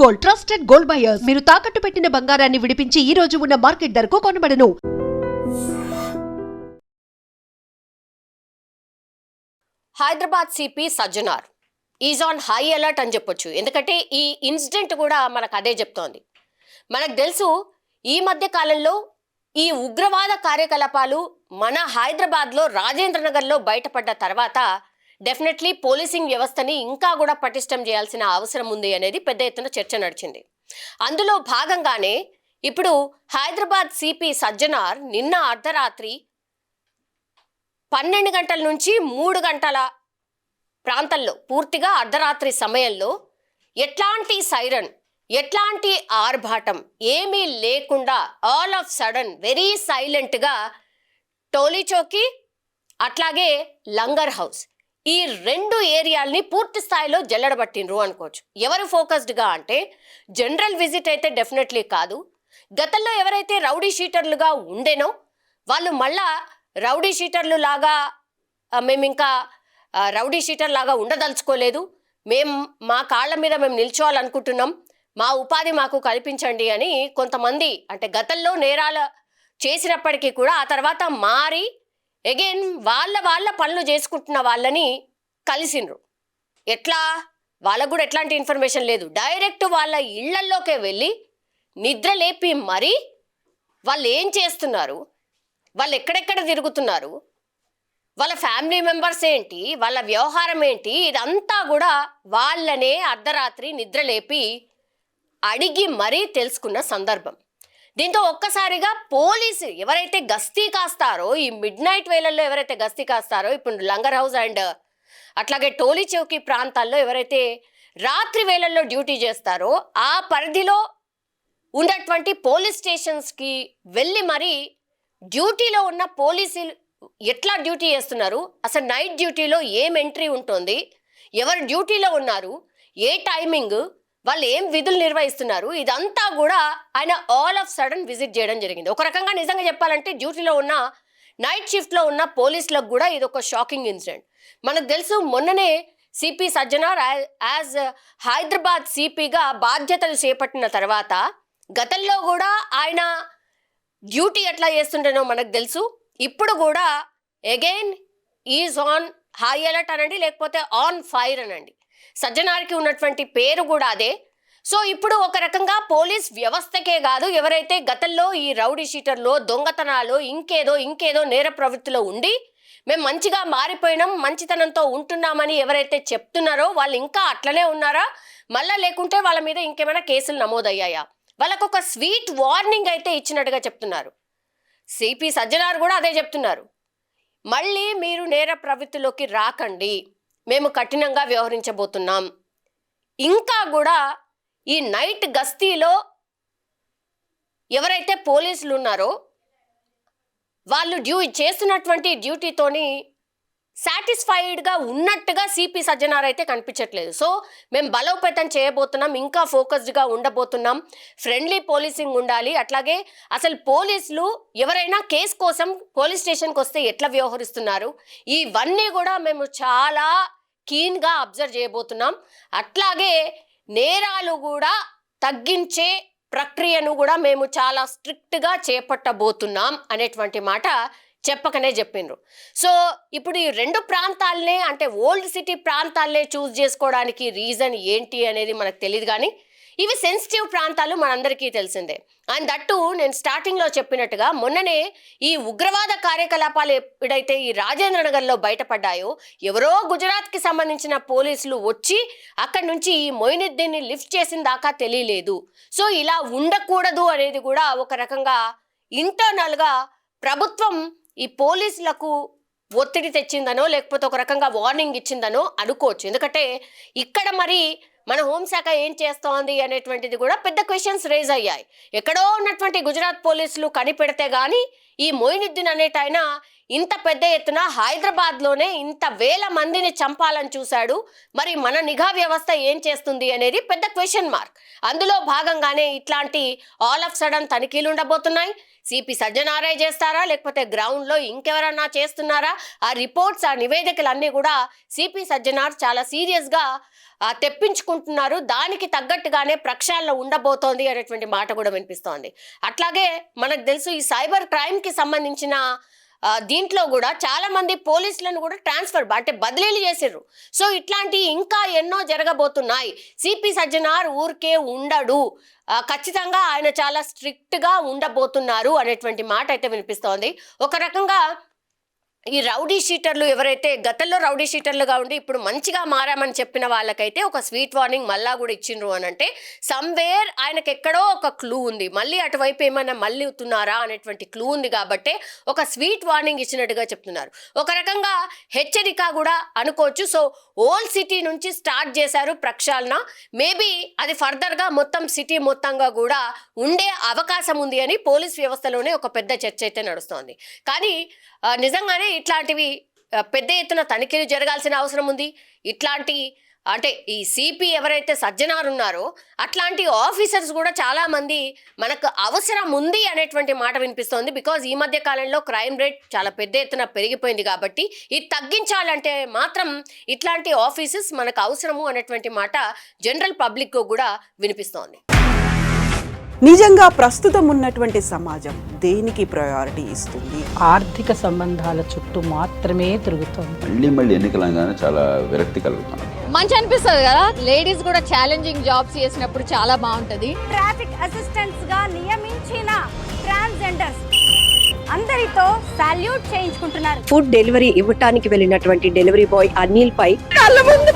Gold, trusted gold buyers. మీరు తాకట్టు పెట్టిన బంగారాన్ని విడిపించి ఈ రోజు ఉన్న మార్కెట్ ధరకు కొనబడను. Hyderabad CP Sajjanar is on high alert అని చెప్పొచ్చు. ఎందుకంటే ఈ ఇన్సిడెంట్ కూడా మనకు అదే చెప్తోంది. మనకు తెలుసు, ఈ మధ్య కాలంలో ఈ ఉగ్రవాద కార్యకలాపాలు మన హైదరాబాద్లో రాజేంద్రనగర్లో బయటపడ్డ తర్వాత డెఫినెట్లీ పోలీసింగ్ వ్యవస్థని ఇంకా కూడా పటిష్టం చేయాల్సిన అవసరం ఉంది అనేది పెద్ద ఎత్తున చర్చ నడిచింది. అందులో భాగంగానే ఇప్పుడు హైదరాబాద్ సిపి సజ్జనార్ నిన్న అర్ధరాత్రి 12 గంటల నుంచి 3 గంటల ప్రాంతంలో, పూర్తిగా అర్ధరాత్రి సమయంలో ఎట్లాంటి సైరన్, ఎట్లాంటి ఆర్భాటం ఏమీ లేకుండా ఆల్ ఆఫ్ సడన్ వెరీ సైలెంట్గా టోలీ చౌకీ అట్లాగే లంగర్ హౌస్ ఈ 2 ఏరియాల్ని పూర్తి స్థాయిలో జల్లడబట్టిండ్రు అనుకోవచ్చు. ఎవరు ఫోకస్డ్గా అంటే జనరల్ విజిట్ అయితే డెఫినెట్లీ కాదు. గతంలో ఎవరైతే రౌడీ షీటర్లుగా ఉండేనో వాళ్ళు మళ్ళా రౌడీ షీటర్లు లాగా మేము ఇంకా రౌడీ షీటర్ లాగా ఉండదలుచుకోలేదు, మా కాళ్ళ మీద మేము నిల్చోవాలనుకుంటున్నాం, మా ఉపాధి మాకు కల్పించండి అని కొంతమంది, అంటే గతంలో నేరాలు చేసినప్పటికీ కూడా ఆ తర్వాత మారి అగైన్ వాళ్ళ పనులు చేసుకుంటున్న వాళ్ళని కలిసిండ్రు. ఎట్లా? వాళ్ళకు కూడా ఎట్లాంటి ఇన్ఫర్మేషన్ లేదు. డైరెక్ట్ వాళ్ళ ఇళ్లల్లోకే వెళ్ళి నిద్ర లేపి మరీ వాళ్ళు ఏం చేస్తున్నారు, వాళ్ళు ఎక్కడెక్కడ తిరుగుతున్నారు, వాళ్ళ ఫ్యామిలీ మెంబర్స్ ఏంటి, వాళ్ళ వ్యవహారం ఏంటి, ఇదంతా కూడా వాళ్ళనే అర్ధరాత్రి నిద్రలేపి అడిగి మరీ తెలుసుకున్న సందర్భం. దీంతో ఒక్కసారిగా పోలీసు ఎవరైతే గస్తీ కాస్తారో, ఈ మిడ్ నైట్ వేళల్లో ఎవరైతే గస్తీ కాస్తారో, ఇప్పుడు లంగర్ హౌస్ అండ్ అట్లాగే టోలీ చౌకీ ప్రాంతాల్లో ఎవరైతే రాత్రి వేళల్లో డ్యూటీ చేస్తారో ఆ పరిధిలో ఉన్నటువంటి పోలీస్ స్టేషన్స్కి వెళ్ళి మరీ డ్యూటీలో ఉన్న పోలీసులు ఎట్లా డ్యూటీ చేస్తున్నారు, అసలు నైట్ డ్యూటీలో ఏం ఎంట్రీ ఉంటుంది, ఎవరు డ్యూటీలో ఉన్నారు, ఏ టైమింగ్, వాళ్ళు ఏం విధులు నిర్వహిస్తున్నారు, ఇదంతా కూడా ఆయన ఆల్ ఆఫ్ సడన్ విజిట్ చేయడం జరిగింది. ఒక రకంగా నిజంగా చెప్పాలంటే డ్యూటీలో ఉన్న నైట్ షిఫ్ట్లో ఉన్న పోలీసులకు కూడా ఇది ఒక షాకింగ్ ఇన్సిడెంట్. మనకు తెలుసు, మొన్ననే సిపి సజ్జనార్ యాజ్ హైదరాబాద్ సిపిగా బాధ్యతలు చేపట్టిన తర్వాత గతంలో కూడా ఆయన డ్యూటీ ఎట్లా చేస్తుండేనో మనకు తెలుసు. ఇప్పుడు కూడా again is on high alert అనండి, లేకపోతే ఆన్ ఫైర్ అనండి. సజ్జనార్కి ఉన్నటువంటి పేరు కూడా అదే. సో ఇప్పుడు ఒక రకంగా పోలీస్ వ్యవస్థకే కాదు, ఎవరైతే గతంలో ఈ రౌడీ షీటర్లో, దొంగతనాలు, ఇంకేదో నేర ప్రవృత్తిలో ఉండి మేము మంచిగా మారిపోయినాం, మంచితనంతో ఉంటున్నామని ఎవరైతే చెప్తున్నారో వాళ్ళు ఇంకా అట్లనే ఉన్నారా, మళ్ళా లేకుంటే వాళ్ళ మీద ఇంకేమైనా కేసులు నమోదయ్యాయా, వాళ్ళకు ఒక స్వీట్ వార్నింగ్ అయితే ఇచ్చినట్టుగా చెప్తున్నారు. సిపి సజ్జనార్ కూడా అదే చెప్తున్నారు, మళ్ళీ మీరు నేర ప్రవృత్తిలోకి రాకండి, మేము కఠినంగా వ్యవహరించబోతున్నాం. ఇంకా కూడా ఈ నైట్ గస్తీలో ఎవరైతే పోలీసులు ఉన్నారో వాళ్ళు చేస్తున్నటువంటి డ్యూటీతోని సాటిస్ఫైడ్గా ఉన్నట్టుగా సిపి సజ్జనార్ అయితే కనిపించట్లేదు. సో మేము బలోపేతం చేయబోతున్నాం, ఇంకా ఫోకస్డ్గా ఉండబోతున్నాం, ఫ్రెండ్లీ పోలీసింగ్ ఉండాలి, అట్లాగే అసలు పోలీసులు ఎవరైనా కేసు కోసం పోలీస్ స్టేషన్కి వస్తే ఎట్లా వ్యవహరిస్తున్నారు, ఇవన్నీ కూడా మేము చాలా కీన్గా అబ్జర్వ్ చేయబోతున్నాం. అట్లాగే నేరాలు కూడా తగ్గించే ప్రక్రియను కూడా మేము చాలా స్ట్రిక్ట్గా చేపట్టబోతున్నాం అనేటువంటి మాట చెప్పకనే చెప్పిండ్రు. సో ఇప్పుడు ఈ 2 ప్రాంతాలనే, అంటే ఓల్డ్ సిటీ ప్రాంతాలనే చూస్ చేసుకోవడానికి రీజన్ ఏంటి అనేది మనకు తెలియదు, కానీ ఇవి సెన్సిటివ్ ప్రాంతాలు మనందరికీ తెలిసిందే. అండ్ దట్టు నేను స్టార్టింగ్లో చెప్పినట్టుగా మొన్ననే ఈ ఉగ్రవాద కార్యకలాపాలు ఎప్పుడైతే ఈ రాజేంద్రనగర్లో బయటపడ్డాయో ఎవరో గుజరాత్కి సంబంధించిన పోలీసులు వచ్చి అక్కడి నుంచి ఈ మొయినుద్దీన్ని లిఫ్ట్ చేసిన దాకా తెలియలేదు. సో ఇలా ఉండకూడదు అనేది కూడా ఒక రకంగా ఇంటర్నల్గా ప్రభుత్వం ఈ పోలీసులకు ఒత్తిడి తెచ్చిందనో లేకపోతే ఒక రకంగా వార్నింగ్ ఇచ్చిందనో అనుకోవచ్చు. ఎందుకంటే ఇక్కడ మరి మన హోంశాఖ ఏం చేస్తోంది అనేటువంటిది కూడా పెద్ద క్వశ్చన్స్ రేజ్ అయ్యాయి. ఎక్కడో ఉన్నటువంటి గుజరాత్ పోలీసులు కనిపెడితే కానీ ఈ మొయినుద్దీన్ అనేటైనా ఇంత పెద్ద ఎత్తున హైదరాబాద్లోనే ఇంత వేల మందిని చంపాలని చూశాడు, మరి మన నిఘా వ్యవస్థ ఏం చేస్తుంది అనేది పెద్ద క్వశ్చన్ మార్క్. అందులో భాగంగానే ఇట్లాంటి ఆల్ ఆఫ్ సడన్ తనిఖీలు ఉండబోతున్నాయి. సిపి సజ్జనారే చేస్తారా, లేకపోతే గ్రౌండ్లో ఇంకెవరన్నా చేస్తున్నారా, ఆ రిపోర్ట్స్, ఆ నివేదికలన్నీ కూడా సిపి సజ్జనార్ చాలా సీరియస్గా తెప్పించుకుంటున్నారు, దానికి తగ్గట్టుగానే ప్రక్షాళన ఉండబోతోంది అనేటువంటి మాట కూడా వినిపిస్తోంది. అట్లాగే మనకు తెలుసు ఈ సైబర్ క్రైమ్కి సంబంధించిన దీంట్లో కూడా చాలా మంది పోలీసులను కూడా ట్రాన్స్ఫర్ అంటే బదిలీలు చేసిర్రు. సో ఇట్లాంటి ఇంకా ఎన్నో జరగబోతున్నాయి. సిపి సజ్జనార్ ఊరికే ఉండడు, ఖచ్చితంగా ఆయన చాలా స్ట్రిక్ట్గా ఉండబోతున్నారు అనేటువంటి మాట అయితే వినిపిస్తోంది. ఒక రకంగా ఈ రౌడీ షీటర్లు ఎవరైతే గతంలో రౌడీ షీటర్లుగా ఉండి ఇప్పుడు మంచిగా మారామని చెప్పిన వాళ్ళకైతే ఒక స్వీట్ వార్నింగ్ మళ్ళా కూడా ఇచ్చిండ్రు అని అంటే సమ్వేర్ ఆయనకి ఎక్కడో ఒక క్లూ ఉంది, మళ్ళీ అటువైపు ఏమైనా మళ్ళీ అవుతున్నారా అనేటువంటి క్లూ ఉంది కాబట్టి ఒక స్వీట్ వార్నింగ్ ఇచ్చినట్టుగా చెప్తున్నారు. ఒక రకంగా హెచ్చరిక కూడా అనుకోవచ్చు. సో ఓల్డ్ సిటీ నుంచి స్టార్ట్ చేశారు ప్రక్షాళన, మేబీ అది ఫర్దర్గా మొత్తం సిటీ మొత్తంగా కూడా ఉండే అవకాశం ఉంది అని పోలీస్ వ్యవస్థలోనే ఒక పెద్ద చర్చ అయితే నడుస్తోంది. కానీ నిజంగానే ఇట్లాంటివి పెద్ద ఎత్తున తనిఖీలు జరగాల్సిన అవసరం ఉంది. ఇట్లాంటి అంటే ఈ సిపి ఎవరైతే సజ్జనార్ ఉన్నారో అట్లాంటి ఆఫీసర్స్ కూడా చాలా మంది మనకు అవసరం ఉంది అనేటువంటి మాట వినిపిస్తోంది. బికాజ్ ఈ మధ్య కాలంలో క్రైమ్ రేట్ చాలా పెద్ద ఎత్తున పెరిగిపోయింది కాబట్టి ఇది తగ్గించాలంటే మాత్రం ఇట్లాంటి ఆఫీసర్స్ మనకు అవసరము అనేటువంటి మాట జనరల్ పబ్లిక్ కూడా వినిపిస్తోంది. నిజంగా ప్రస్తుతం ఉన్నటువంటి సమాజం దేనికి ప్రయారిటీ ఇస్తుంది? ఆర్థిక సంబంధాల చుట్టూ మాత్రమే తిరుగుతోంది. మళ్ళీ ఎన్నికలంగానే చాలా విరక్తి కలుగుతున్నాం. మంచి అనిపిస్తుంది కదా, లేడీస్ కూడా ఛాలెంజింగ్ జాబ్స్ చేసినప్పుడు చాలా బాగుంటది. ట్రాఫిక్ అసిస్టెంట్స్ గా నియమించిన ట్రాన్స్జెండర్స్ అందరితో సాల్యూట్ చేయించుకుంటున్నారు. ఫుడ్ డెలివరీ ఇవ్వటానికి వెళ్ళినటువంటి డెలివరీ బాయ్ అనిల్ పై కళ్ళ ముందు